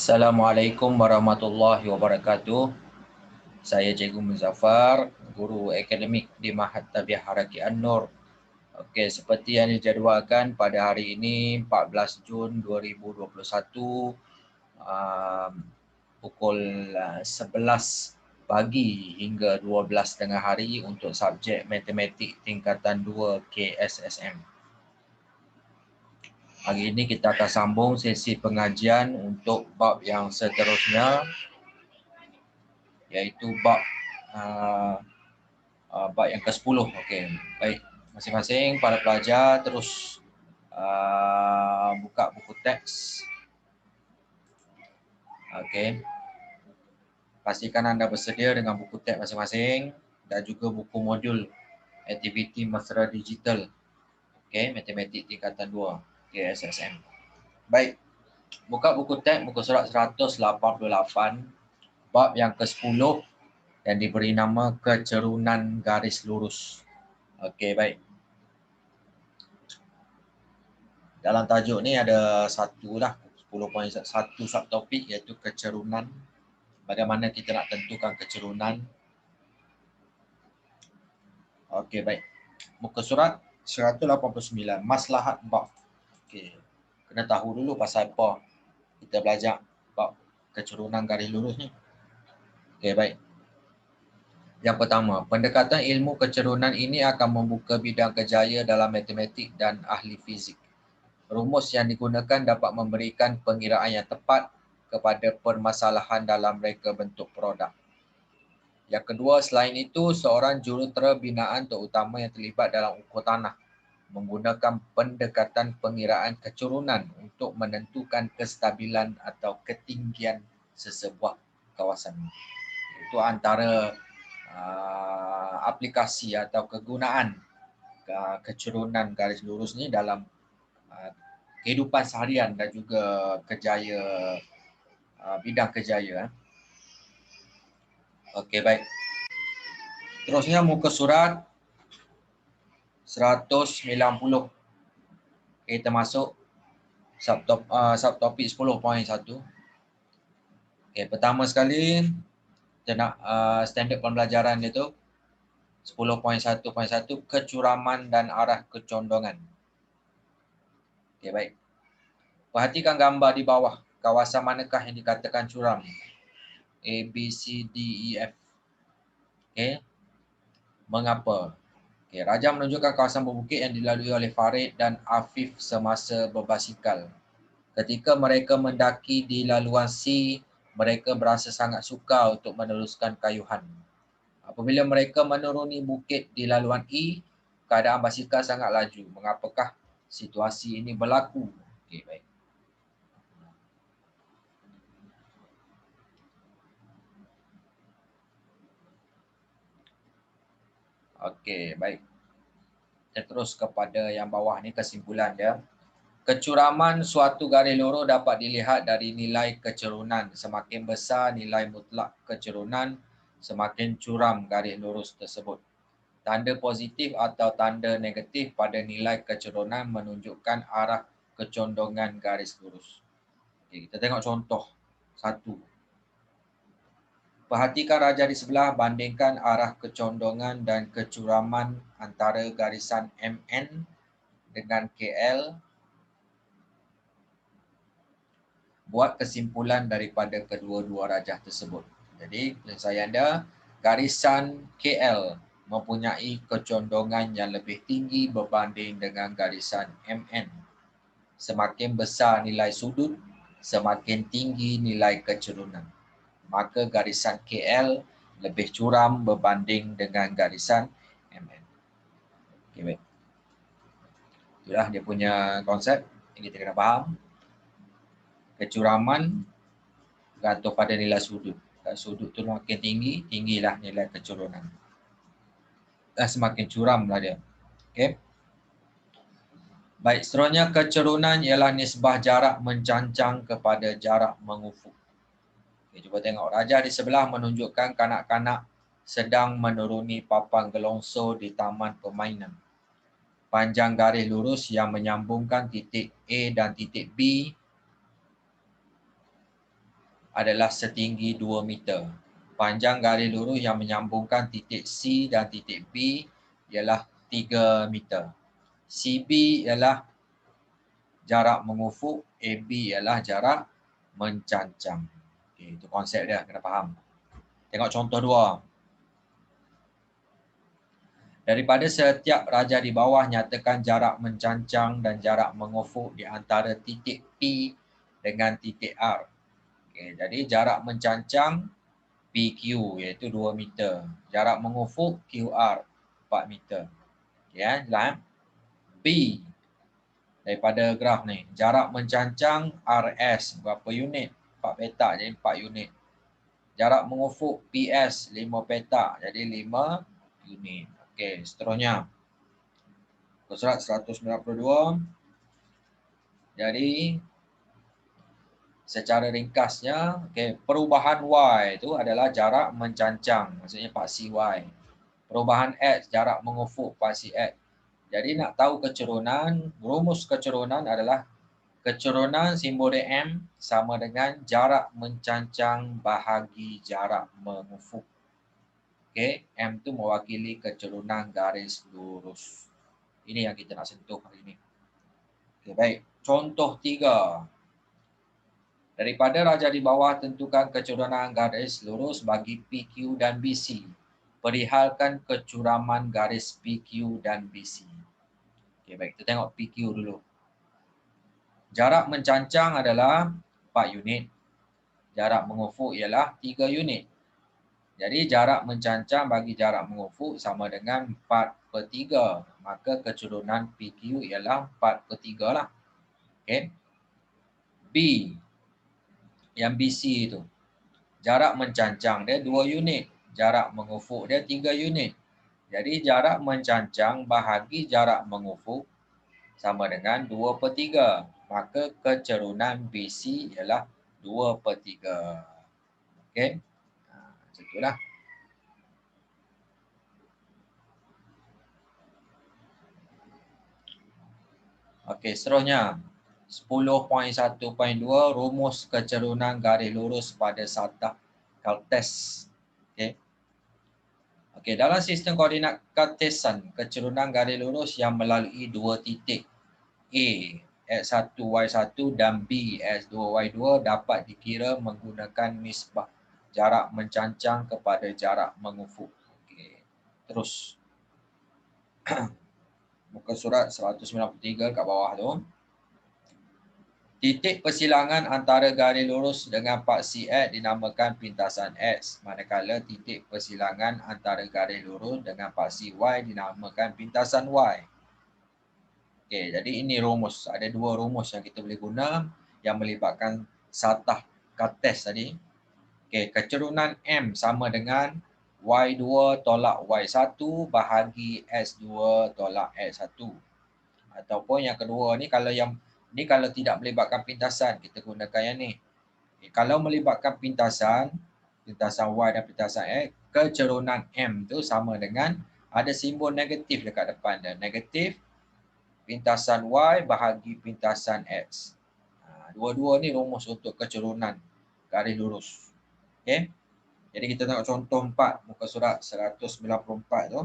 Assalamualaikum warahmatullahi wabarakatuh. Saya Cikgu Muzaffar, guru akademik di Mahad Tabiah Haraki An-Nur. Okey, seperti yang dijadualkan pada hari ini 14 Jun 2021 pukul 11 pagi hingga 12 tengah hari untuk subjek matematik tingkatan 2 KSSM. Hari ini kita akan sambung sesi pengajian untuk bab yang seterusnya, iaitu bab yang ke-10. Okey, baik. Masing-masing para pelajar terus buka buku teks. Okey. Pastikan anda bersedia dengan buku teks masing-masing dan juga buku modul aktiviti mesra digital. Okey, matematik tingkatan 2 KSSM. Baik. Buka buku teks muka surat 188, bab yang ke-10 yang diberi nama kecerunan garis lurus. Okey, baik. Dalam tajuk ni ada 10.1 subtopik iaitu kecerunan. Bagaimana kita nak tentukan kecerunan. Okey, baik. Muka surat 189, maslahat bab. Okey. Kena tahu dulu pasal apa kita belajar bab kecerunan garis lurus ni. Okey, baik. Yang pertama, pendekatan ilmu kecerunan ini akan membuka bidang kerjaya dalam matematik dan ahli fizik. Rumus yang digunakan dapat memberikan pengiraan yang tepat kepada permasalahan dalam reka bentuk produk. Yang kedua, selain itu, seorang jurutera binaan terutama yang terlibat dalam ukur tanah menggunakan pendekatan pengiraan kecerunan untuk menentukan kestabilan atau ketinggian sesebuah kawasan. Itu antara aplikasi atau kegunaan kecerunan garis lurus ni dalam kehidupan seharian dan juga kerjaya, bidang kerjaya. Okey, baik. Terusnya muka surat 190. Kita masuk subtopik 10.1. Okey, pertama sekali kita nak standard pembelajaran dia tu 10.1.1 kecuraman dan arah kecondongan. Okey, baik. Perhatikan gambar di bawah. Kawasan manakah yang dikatakan curam? A, B, C, D, E, F. Okey. Mengapa? Okey, Raja menunjukkan kawasan berbukit yang dilalui oleh Farid dan Afif semasa berbasikal. Ketika mereka mendaki di laluan C, mereka berasa sangat sukar untuk meneruskan kayuhan. Apabila mereka menuruni bukit di laluan E, keadaan basikal sangat laju. Mengapakah situasi ini berlaku? Okey, baik. Okey, baik. Kita terus kepada yang bawah ni, kesimpulan dia. Kecuraman suatu garis lurus dapat dilihat dari nilai kecerunan. Semakin besar nilai mutlak kecerunan, semakin curam garis lurus tersebut. Tanda positif atau tanda negatif pada nilai kecerunan menunjukkan arah kecondongan garis lurus. Okay, kita tengok contoh satu. Perhatikan raja di sebelah, bandingkan arah kecondongan dan kecuraman antara garisan MN dengan KL. Buat kesimpulan daripada kedua-dua rajah tersebut. Jadi, penyelesaian dia, garisan KL mempunyai kecondongan yang lebih tinggi berbanding dengan garisan MN. Semakin besar nilai sudut, semakin tinggi nilai kecerunan. Maka garisan KL lebih curam berbanding dengan garisan MN. Okay, baik. Itulah dia punya konsep yang kita kena faham. Kecuraman bergantung pada nilai sudut. Kalau sudut tu makin tinggi, tinggilah nilai kecerunan. Dan semakin curamlah dia. Okey. Baik, seterusnya kecerunan ialah nisbah jarak mencancang kepada jarak mengufuk. Okay, cuba tengok. Raja di sebelah menunjukkan kanak-kanak sedang menuruni papan gelongsor di taman permainan. Panjang garis lurus yang menyambungkan titik A dan titik B adalah setinggi 2 meter. Panjang garis lurus yang menyambungkan titik C dan titik B ialah 3 meter. CB ialah jarak mengufuk, AB ialah jarak mencancang. Okay, itu konsep dia, kena faham. Tengok contoh 2. Daripada setiap raja di bawah, nyatakan jarak mencancang dan jarak mengufuk di antara titik P dengan titik R. Okay, jadi jarak mencancang PQ iaitu 2 meter. Jarak mengufuk QR 4 meter. Okay, jelas. B daripada graf ni. Jarak mencancang RS berapa unit? 4 petak jadi 4 unit. Jarak mengufuk PS 5 petak jadi 5 unit. Okey, seterusnya. Surat 192. Jadi secara ringkasnya, okey, perubahan Y itu adalah jarak mencancang, maksudnya paksi Y. Perubahan X, jarak mengufuk paksi X. Jadi nak tahu kecerunan, rumus kecerunan adalah kecerunan simbol M sama dengan jarak mencancang bahagi jarak mengufuk. Okey, M tu mewakili kecerunan garis lurus. Ini yang kita nak sentuh hari ini. Okey, baik. Contoh 3. Daripada raja di bawah, tentukan kecerunan garis lurus bagi PQ dan BC. Perihalkan kecuraman garis PQ dan BC. Okey, baik. Kita tengok PQ dulu. Jarak mencancang adalah 4 unit. Jarak mengufuk ialah 3 unit. Jadi jarak mencancang bagi jarak mengufuk sama dengan 4/3. Maka kecerunan PQ ialah 4/3 lah. Okay. B. Yang BC itu. Jarak mencancang dia 2 unit. Jarak mengufuk dia 3 unit. Jadi jarak mencancang bahagi jarak mengufuk sama dengan 2/3. Maka kecerunan BC ialah 2/3. Okey. Macam itulah. Okey, seterusnya. 10.1.2 rumus kecerunan garis lurus pada satah Cartesian. Okey. Okey, dalam sistem koordinat Cartesian, kecerunan garis lurus yang melalui dua titik A X1 Y1 dan B X2 Y2 dapat dikira menggunakan nisbah jarak mencancang kepada jarak mengufuk. Okey. Terus muka surat 193 kat bawah tu. Titik persilangan antara garis lurus dengan paksi X dinamakan pintasan X. Manakala titik persilangan antara garis lurus dengan paksi Y dinamakan pintasan Y. Okey, jadi ini rumus. Ada dua rumus yang kita boleh guna yang melibatkan satah Cartesian tadi. Okey, kecerunan M sama dengan Y2 tolak Y1 bahagi X2 tolak X1. Ataupun yang kedua ni, kalau tidak melibatkan pintasan, kita gunakan yang ni. Okay, kalau melibatkan pintasan Y dan pintasan X, kecerunan M tu sama dengan ada simbol negatif dekat depan dia. Negatif pintasan Y bahagi pintasan X. Dua-dua ni rumus untuk kecerunan garis lurus. Okay. Jadi kita tengok contoh 4, muka surat 194 tu.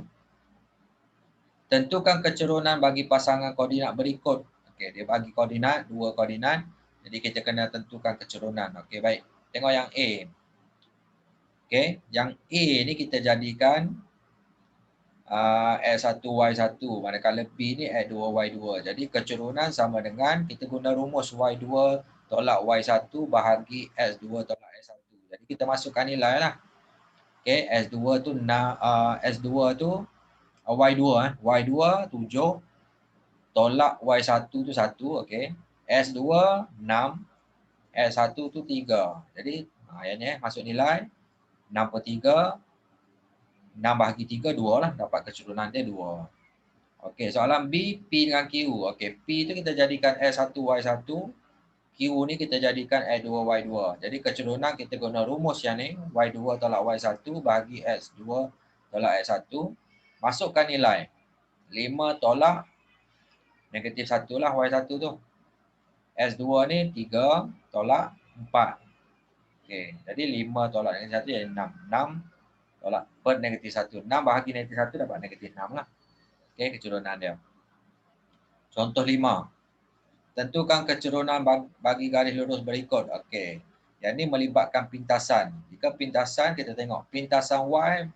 Tentukan kecerunan bagi pasangan koordinat berikut. Okey, dia bagi koordinat, dua koordinat. Jadi kita kena tentukan kecerunan. Okey, baik. Tengok yang A. Okey, yang A ni kita jadikan X1 Y1, manakala B ni X2 Y2. Jadi kecerunan sama dengan kita guna rumus Y2 tolak Y1 bahagi X2 tolak X1. Jadi kita masukkan nilai lah. Okey, S2 tu S2 tu Y2 Y2 7 tolak Y1 tu 1, okey. S2 6, S1 tu 3. Jadi yang ni masuk nilai 6/3, 6 bahagi 3 2 lah, dapat kecerunan dia 2. Okey, soalan B, P dengan Q. Okey, P tu kita jadikan S1 Y1, Q ni kita jadikan S2 Y2. Jadi kecerunan kita guna rumus yang ni, Y2 tolak Y1 bahagi S2 tolak S1. Masukkan nilai 5 tolak negatif 1 lah Y1 tu. S2 ni 3 tolak 4. Okey, jadi 5 tolak negatif 1 jadi 6. 6 tolak per negatif 1. 6 bahagi negatif 1 dapat negatif 6 lah. Okey, keturunan dia. Contoh 5. Tentukan keturunan bagi garis lurus berikut. Okey. Yang ini melibatkan pintasan. Jika pintasan, kita tengok pintasan Y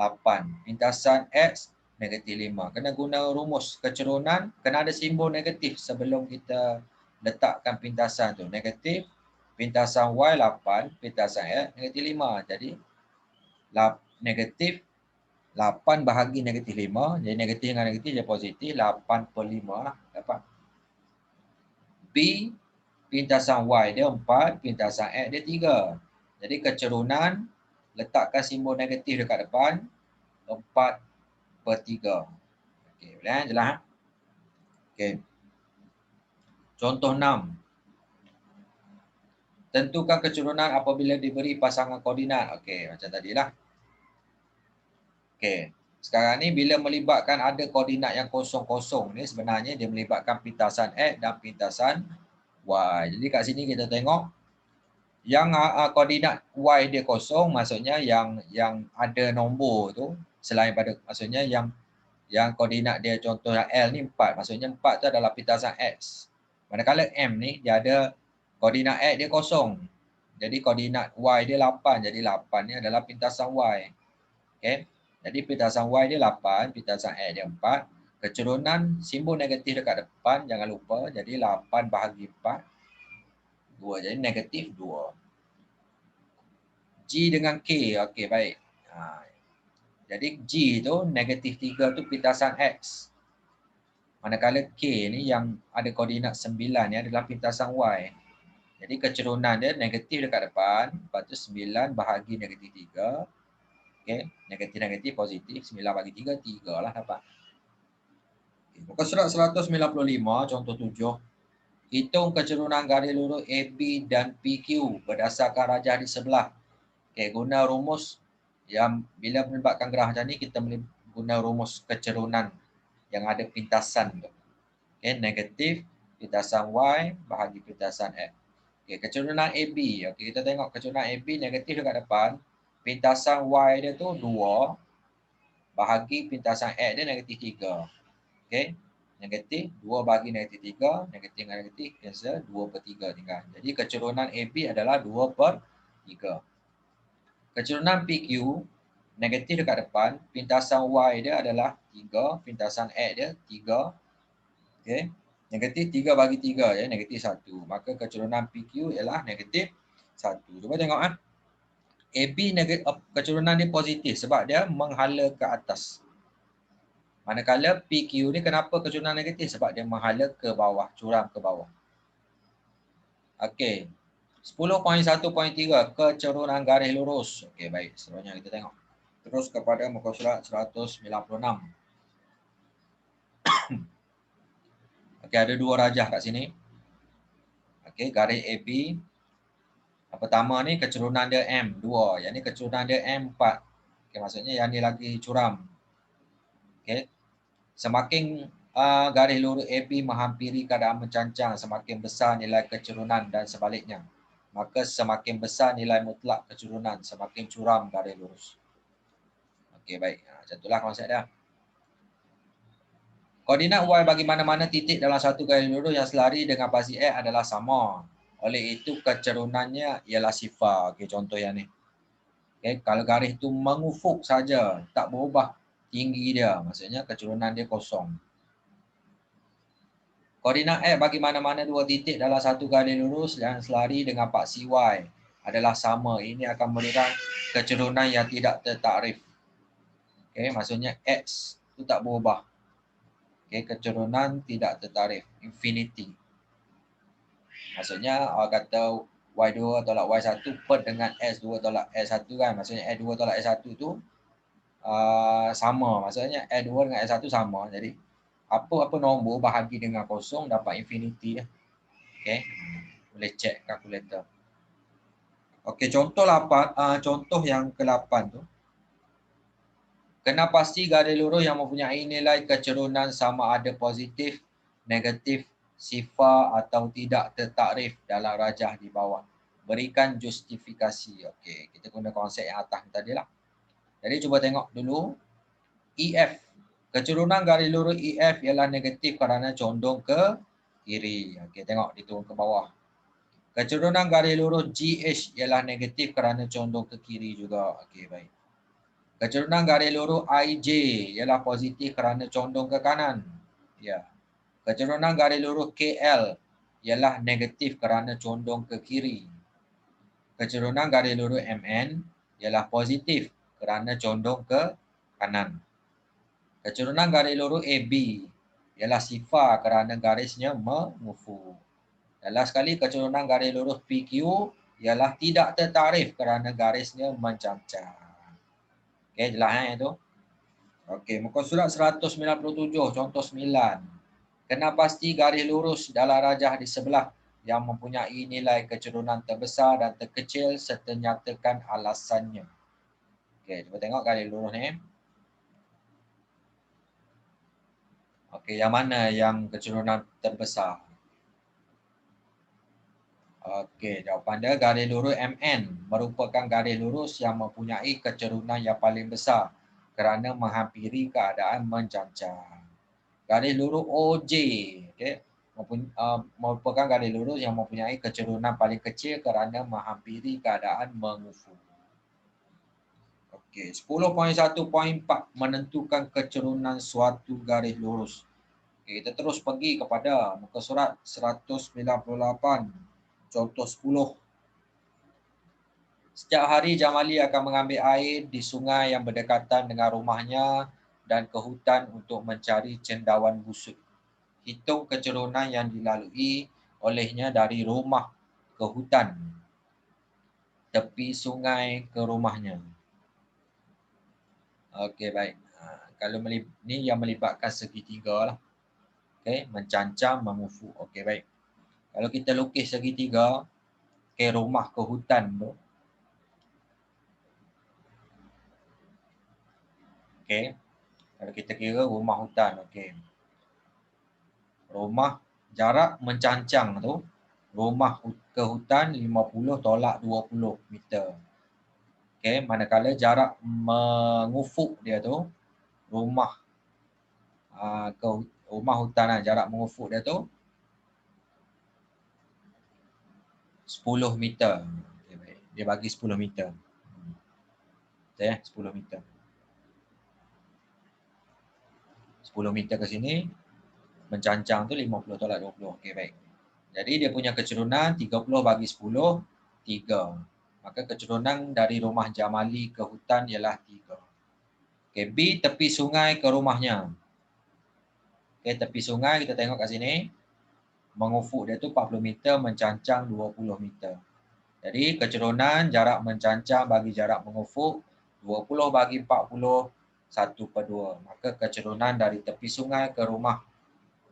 8. Pintasan X negatif 5. Kena guna rumus keturunan, kena ada simbol negatif sebelum kita letakkan pintasan tu. Negatif, pintasan Y 8, pintasan X negatif 5. Jadi negatif 8 bahagi negatif 5. Jadi negatif dengan negatif jadi positif. 8/5 lah dapat. B, pintasan Y dia 4, pintasan X dia 3. Jadi keturunan, letakkan simbol negatif dekat depan, 4/3. Okey, boleh jelas? Okey. Contoh 6. Tentukan keturunan apabila diberi pasangan koordinat. Okey, macam tadilah. Okey. Sekarang ni bila melibatkan ada koordinat yang kosong-kosong ni sebenarnya dia melibatkan pintasan X dan pintasan Y. Jadi kat sini kita tengok yang koordinat Y dia kosong maksudnya yang ada nombor tu selain pada maksudnya yang koordinat dia contoh yang L ni 4. Maksudnya 4 tu adalah pintasan X. Manakala M ni dia ada koordinat X dia kosong. Jadi koordinat Y dia 8. Jadi 8 ni adalah pintasan Y. Okay. Jadi pintasan Y dia 8, pintasan X dia 4. Keturunan simbol negatif dekat depan jangan lupa. Jadi 8 bahagi 4. 2. Jadi negatif 2. G dengan K. Okey, baik. Jadi G tu negatif 3 tu pintasan X. Manakala K ni yang ada koordinat 9 ni adalah pintasan Y. Jadi keturunan dia negatif dekat depan. Lepas tu 9 bahagi negatif 3. Okay. Negatif-negatif positif. 9 bagi 3, 3 lah dapat. Okay. Muka surat 195, contoh 7. Hitung keturunan garis lurus AB dan PQ berdasarkan rajah di sebelah. Okay. Guna rumus yang bila melibatkan graf macam ni, kita guna rumus keturunan yang ada pintasan tu. Okay. Negatif pintasan Y bahagi pintasan X. Okay. Keturunan AB. Okay. Kita tengok keturunan AB negatif dekat depan. Pintasan Y dia tu 2 bahagi pintasan X dia negatif 3. Okey. Negatif 2 bahagi negatif 3. Negatif dengan negatif cancel 2/3 tinggal. Jadi keturunan AB adalah 2/3. Keturunan PQ negatif dekat depan. Pintasan Y dia adalah 3. Pintasan X dia 3. Okey. Negatif 3 bagi 3 ya. Negatif 1. Maka keturunan PQ ialah negatif 1. Cuba tengok AB keturunan dia positif sebab dia menghala ke atas. Manakala PQ ni kenapa keturunan negatif? Sebab dia menghala ke bawah, curam ke bawah. Okey. 10.1.3 keturunan garis lurus. Okey, baik. Seterusnya kita tengok. Terus kepada muka surat 196. Okey, ada dua rajah kat sini. Okey, garis AB. Yang pertama ni keturunan dia M2. Yang ni keturunan dia M4. Okey, maksudnya yang ni lagi curam. Okey. Semakin garis lurus AB menghampiri keadaan mencancang, semakin besar nilai keturunan dan sebaliknya. Maka semakin besar nilai mutlak keturunan, semakin curam garis lurus. Okey, baik. Macam itulah konsep dia. Koordinat Y bagi mana-mana titik dalam satu garis lurus yang selari dengan pasti X adalah sama. Oleh itu keturunannya ialah sifar. Okey, contoh yang ni. Okey, kalau garis tu mengufuk saja, tak berubah tinggi dia, maksudnya keturunan dia kosong. Koordinat X bagi mana-mana dua titik dalam satu garis lurus yang selari dengan paksi Y adalah sama. Ini akan menunjukkan keturunan yang tidak tertakrif. Okey, maksudnya X itu tak berubah. Okey, keturunan tidak tertakrif, infinity. Maksudnya orang kata Y2 tolak Y1 per dengan X2 tolak X1 kan. Maksudnya X2 tolak X1 tu sama. Maksudnya X2 dengan X1 sama. Jadi apa-apa nombor bahagi dengan kosong dapat infinity lah. Okey. Boleh check kalkulator. Okey, contoh 8, contoh yang ke-8 tu. Kena pasti garis lurus yang mempunyai nilai keturunan sama ada positif, negatif, sifar atau tidak tertakrif dalam rajah di bawah berikan justifikasi. Okey, kita guna konsep yang atas tadi lah. Jadi cuba tengok dulu EF. Kecerunan garis lurus EF ialah negatif kerana condong ke kiri. Okey, tengok diturun ke bawah. Kecerunan garis lurus GH ialah negatif kerana condong ke kiri juga. Okey, baik. Kecerunan garis lurus IJ ialah positif kerana condong ke kanan. Ya. Kecerunan garis lurus KL ialah negatif kerana condong ke kiri. Kecerunan garis lurus MN ialah positif kerana condong ke kanan. Kecerunan garis lurus AB ialah sifar kerana garisnya mengufuk. Dan last sekali, kecerunan garis lurus PQ ialah tidak tertarif kerana garisnya mencancang. Okey, jelas itu? Okey, muka surat 197, contoh 9. Kena pasti garis lurus dalam rajah di sebelah yang mempunyai nilai kecerunan terbesar dan terkecil serta nyatakan alasannya. Okey, cuba tengok garis lurus ni. Okey, yang mana yang kecerunan terbesar? Okey, jawapan dia garis lurus MN merupakan garis lurus yang mempunyai kecerunan yang paling besar kerana menghampiri keadaan mencancang. Garis lurus OJ, okey, merupakan garis lurus yang mempunyai kecerunan paling kecil kerana menghampiri keadaan mengufuk. Okey, 10.1.4 menentukan kecerunan suatu garis lurus. Okay, kita terus pergi kepada muka surat 198, contoh 10. Setiap hari Jamali akan mengambil air di sungai yang berdekatan dengan rumahnya dan ke hutan untuk mencari cendawan busuk. Hitung kecerunan yang dilalui olehnya dari rumah ke hutan, tepi sungai ke rumahnya. Okey, baik. Kalau ni yang melibatkan segitiga lah. Okey, mencancang, mengufuk. Okey, baik. Kalau kita lukis segitiga, okey, rumah ke hutan tu. Okey. Kalau kita kira rumah hutan, okey. Rumah jarak mencancang tu, rumah ke hutan 50 tolak 20 meter. Okey, manakala jarak mengufuk dia tu, rumah ke rumah hutan lah, jarak mengufuk dia tu 10 meter. Okay, baik. Dia bagi 10 meter. Okay, 10 meter. 10 meter ke sini, mencancang tu 50 tolak 20. Okey, baik. Jadi dia punya kecerunan 30 bagi 10, 3. Maka kecerunan dari rumah Jamali ke hutan ialah 3. Okey, B tepi sungai ke rumahnya. Okey, tepi sungai kita tengok kat sini. Mengufuk dia tu 40 meter, mencancang 20 meter. Jadi kecerunan jarak mencancang bagi jarak mengufuk 20 bagi 40, 1/2. Maka kecerunan dari tepi sungai ke rumah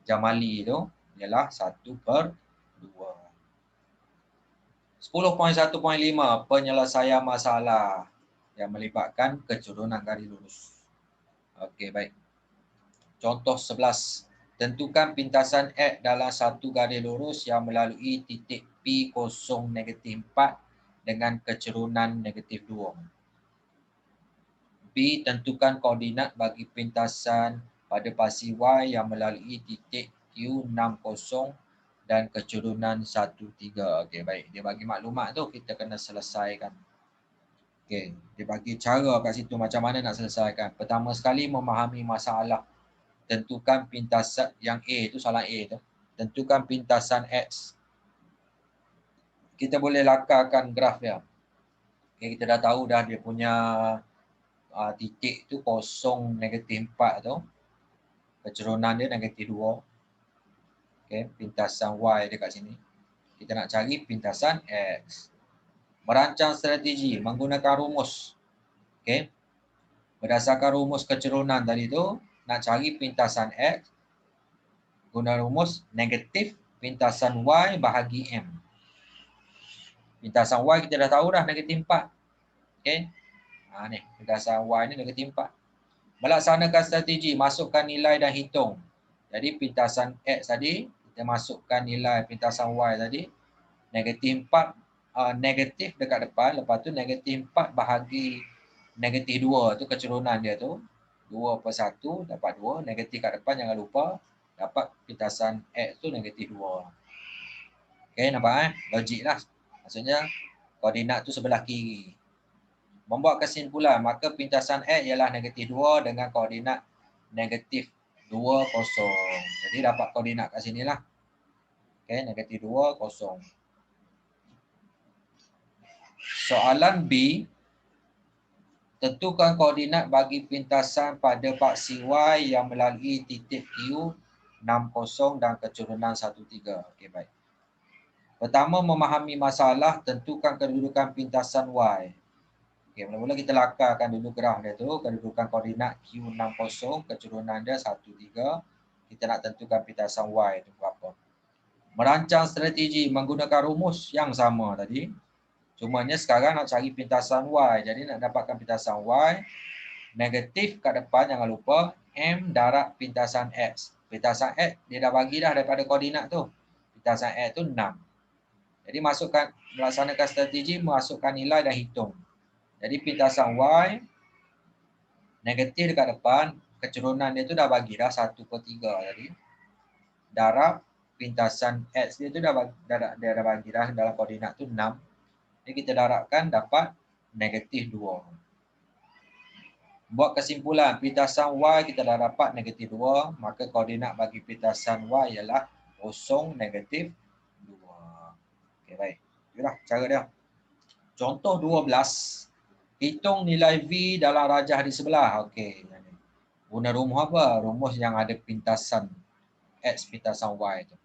Jamali tu ialah 1/2. 10.1.5 penyelesaian masalah yang melibatkan kecerunan garis lurus. Okey, baik. Contoh 11. Tentukan pintasan X dalam satu garis lurus yang melalui titik P0 negatif 4 dengan kecerunan negatif 2. B. Tentukan koordinat bagi pintasan pada pasi Y yang melalui titik Q60 dan kecerunan 13. Okey, baik. Dia bagi maklumat tu, kita kena selesaikan. Okey, dia bagi cara kat situ macam mana nak selesaikan. Pertama sekali memahami masalah. Tentukan pintasan yang A tu, soalan A tu. Tentukan pintasan X. Kita boleh lakarkan graf dia. Okay, kita dah tahu dah dia punya titik tu 0 negatif 4 tu. Kecerunan dia negatif 2. Okay, pintasan Y dekat sini. Kita nak cari pintasan X. Merancang strategi menggunakan rumus. Okay. Berdasarkan rumus kecerunan tadi tu, nak cari pintasan X, guna rumus negatif pintasan Y bahagi M. Pintasan Y kita dah tahu dah negatif 4. Okay. Ni, pintasan Y ni negatif 4. Melaksanakan strategi, masukkan nilai dan hitung. Jadi pintasan X tadi, kita masukkan nilai pintasan Y tadi, negatif 4 negatif dekat depan, lepas tu negatif 4 bahagi negatif 2 tu kecerunan dia tu. 2/1 dapat 2, negatif kat depan jangan lupa, dapat pintasan X tu negatif 2. Okay, nampak logik lah. Maksudnya koordinat tu sebelah kiri. Membuat kesimpulan, maka pintasan X ialah negatif 2 dengan koordinat negatif 2, 0. Jadi dapat koordinat kat sini lah. Okay, negatif 2, 0. Soalan B, tentukan koordinat bagi pintasan pada paksi Y yang melalui titik Q 60 dan kecerunan 13. Okey, baik. Pertama, memahami masalah, tentukan kedudukan pintasan Y. Okey, mula-mula kita lakarkan dulu graf dia tu, kedudukan koordinat Q60, kecerunan dia 13. Kita nak tentukan pintasan Y tu berapa. Merancang strategi menggunakan rumus yang sama tadi. Cumanya sekarang nak cari pintasan Y. Jadi nak dapatkan pintasan Y, negatif kat depan jangan lupa, M darab pintasan X. Pintasan X dia dah bagi dah daripada koordinat tu. Pintasan X tu 6. Jadi melaksanakan strategi, masukkan nilai dan hitung. Jadi pintasan Y, negatif dekat depan, kecerunan dia tu dah bagi dah 1/3 tadi. Darab pintasan X dia tu dah bagi dah dalam koordinat tu 6. Jadi kita darabkan dapat negatif 2. Buat kesimpulan, pintasan Y kita dah dapat negatif 2. Maka koordinat bagi pintasan Y ialah 0, negatif 2. Okey, baik. Itulah cara dia. Contoh 12. Hitung nilai V dalam rajah di sebelah. Okey. Guna rumus apa? Rumus yang ada pintasan X, pintasan Y tu.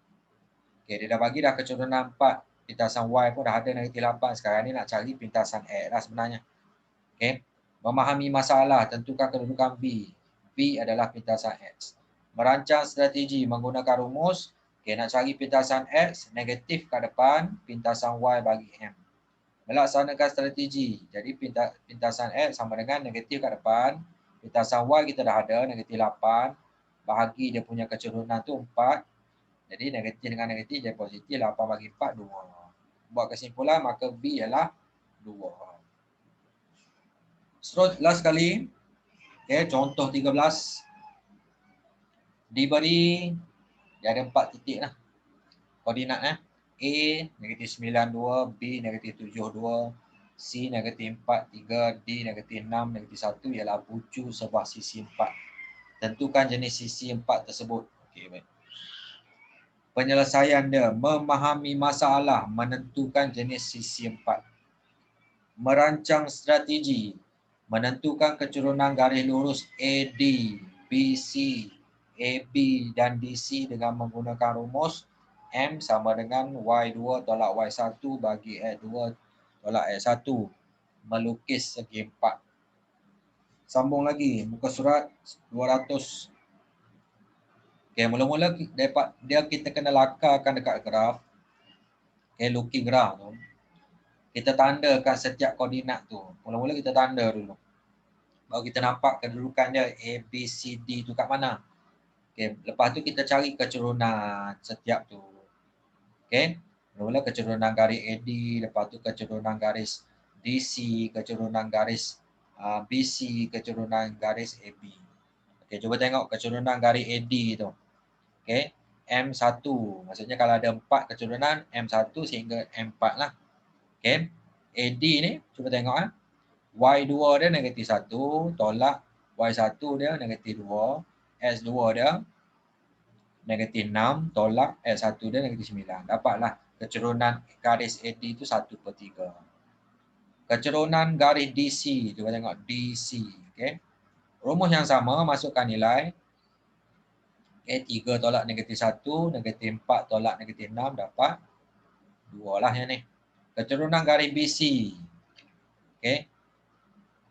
Okey, dia dah bagi dah kecerunan 4. Pintasan Y pun dah ada negatif 8. Sekarang ni nak cari pintasan X lah sebenarnya. Okey. Memahami masalah, tentukan kedudukan V. V adalah pintasan X. Merancang strategi menggunakan rumus. Okey, nak cari pintasan X, negatif kat depan, pintasan Y bagi M. Melaksanakan strategi. Jadi pintasan X sama dengan negatif kat depan. Pintasan Y kita dah ada, negatif 8. Bahagi dia punya kecerunan tu 4. Jadi negatif dengan negatif jadi positif, 8 bagi 4, 2. Buat kesimpulan, maka B ialah 2. Last sekali. Okay, contoh 13. Diberi, dia ada 4 titik lah. Koordinat A, negatif 92, B, negatif 72, C, negatif 43, D, negatif 6, negatif 1 ialah bucu sebuah sisi 4. Tentukan jenis sisi 4 tersebut. Okay, baik. Penyelesaian dia, memahami masalah, menentukan jenis sisi 4. Merancang strategi, menentukan kecerunan garis lurus AD, BC, AB dan DC dengan menggunakan rumus M sama dengan Y2 tolak Y1 bagi X2 tolak X1. Melukis segi 4. Sambung lagi, muka surat 200. Okay, mula-mula kita kena lakarkan dekat graf. Okay, lukis graf tu. Kita tandakan setiap koordinat tu. Mula-mula kita tanda dulu. Baru kita nampak kedudukan dia A, B, C, D tu kat mana. Okay. Lepas tu kita cari kecerunan setiap tu. Okay. Mula-mula kecerunan garis AD, lepas tu kecerunan garis DC, kecerunan garis BC, kecerunan garis AB. Okay, cuba tengok kecerunan garis AD tu. Okay. M1. Maksudnya kalau ada 4 kecerunan, M1 sehingga M4 lah. Okay. AD ni, cuba tengok Y2 dia negatif 1, tolak Y1 dia negatif 2, S2 dia negatif 6, tolak S1 dia negatif 9. Dapatlah kecerunan garis AD itu 1/3. Kecerunan garis DC, cuba tengok DC. Okay. Rumus yang sama, masukkan nilai. Okay, 3 tolak negatif 1, negatif 4 tolak negatif 6, dapat 2 lah yang ni. Kecerunan garis BC. Okay.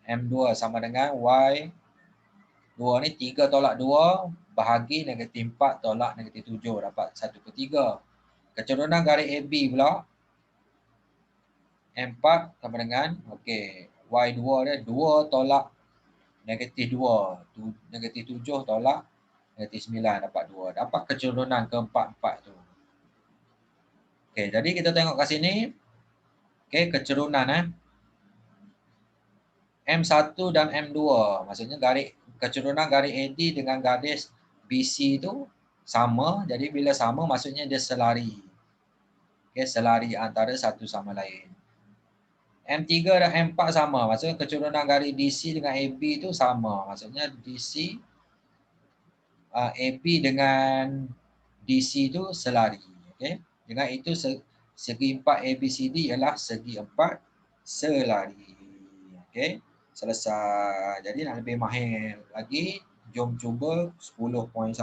M2 sama dengan Y2 ni 3 tolak 2 bahagi negatif 4 tolak negatif 7 dapat 1/3. Kecerunan garis AB pula M4 sama dengan Y2 dia 2 tolak negatif 2 negatif 7 tolak negatif 9 dapat 2. Dapat kecerunan keempat-empat tu. Okey, jadi kita tengok kat sini. Okey, kecerunan M1 dan M2. Maksudnya garis kecerunan garis AD dengan garis BC tu sama. Jadi bila sama maksudnya dia selari. Okey, selari antara satu sama lain. M3 dan M4 sama. Maksudnya kecerunan garis DC dengan AB tu sama. Maksudnya DC AB dengan DC tu selari. Okey. Dengan itu segi 4 ABCD ialah segi 4 selari. Okey. Selesai. Jadi nak lebih mahir lagi, jom cuba 10.1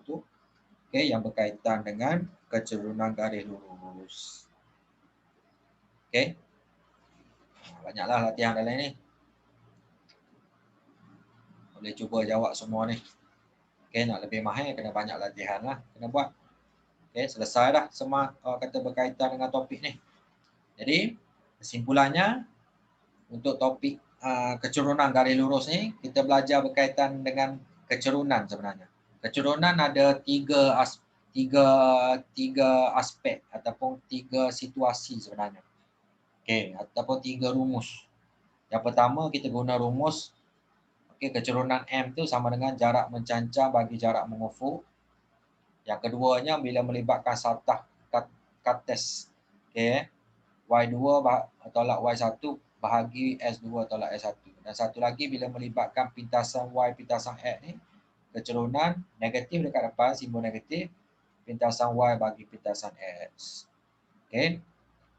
tu. Okey, yang berkaitan dengan kecerunan garis lurus. Okey. Banyaklah latihan dalam ni. Boleh cuba jawab semua ni. Okey, nak lebih mahir kena banyak latihan lah. Kena buat. Okey, selesai dah semua kata berkaitan dengan topik ni. Jadi, kesimpulannya untuk topik kecerunan garis lurus ni, kita belajar berkaitan dengan kecerunan sebenarnya. Kecerunan ada tiga aspek ataupun tiga situasi sebenarnya. Okey, ataupun tiga rumus. Yang pertama kita guna rumus kecerunan M tu sama dengan jarak mencancang bagi jarak mengufuk. Yang keduanya bila melibatkan satah kates. Okey. Y2 tolak Y1 bahagi S2 tolak S1. Dan satu lagi bila melibatkan pintasan Y pintasan X ni, kecerunan negatif dekat depan, simbol negatif, pintasan Y bagi pintasan X. Okey.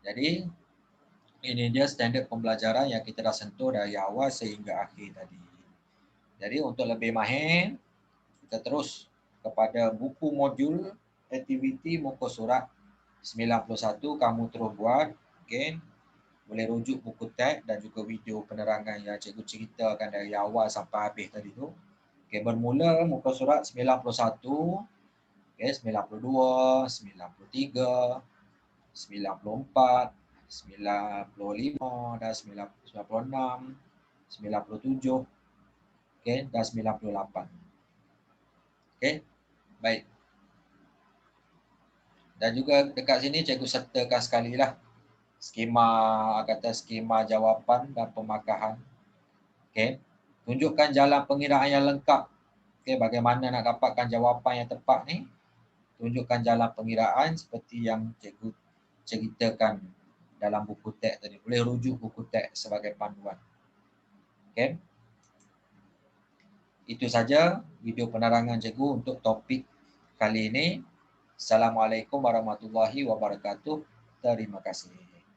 Jadi ini dia standard pembelajaran yang kita dah sentuh dari awal sehingga akhir tadi. Jadi untuk lebih mahir, kita terus kepada buku modul aktiviti muka surat 91 kamu terus buat. Okey. Boleh rujuk buku teks dan juga video penerangan yang cikgu ceritakan dari awal sampai habis tadi tu. Okey, bermula muka surat 91, okey, 92, 93, 94, 95 dan 96, 97, okey, dan 98. Okey. Baik. Dan juga dekat sini cikgu sertakan sekali lah skema jawapan dan pemakahan. Okey. Tunjukkan jalan pengiraan yang lengkap. Okey, bagaimana nak dapatkan jawapan yang tepat ni? Tunjukkan jalan pengiraan seperti yang cikgu ceritakan dalam buku teks tadi. Boleh rujuk buku teks sebagai panduan. Okey. Itu saja video penerangan cikgu untuk topik kali ini. Assalamualaikum warahmatullahi wabarakatuh. Terima kasih.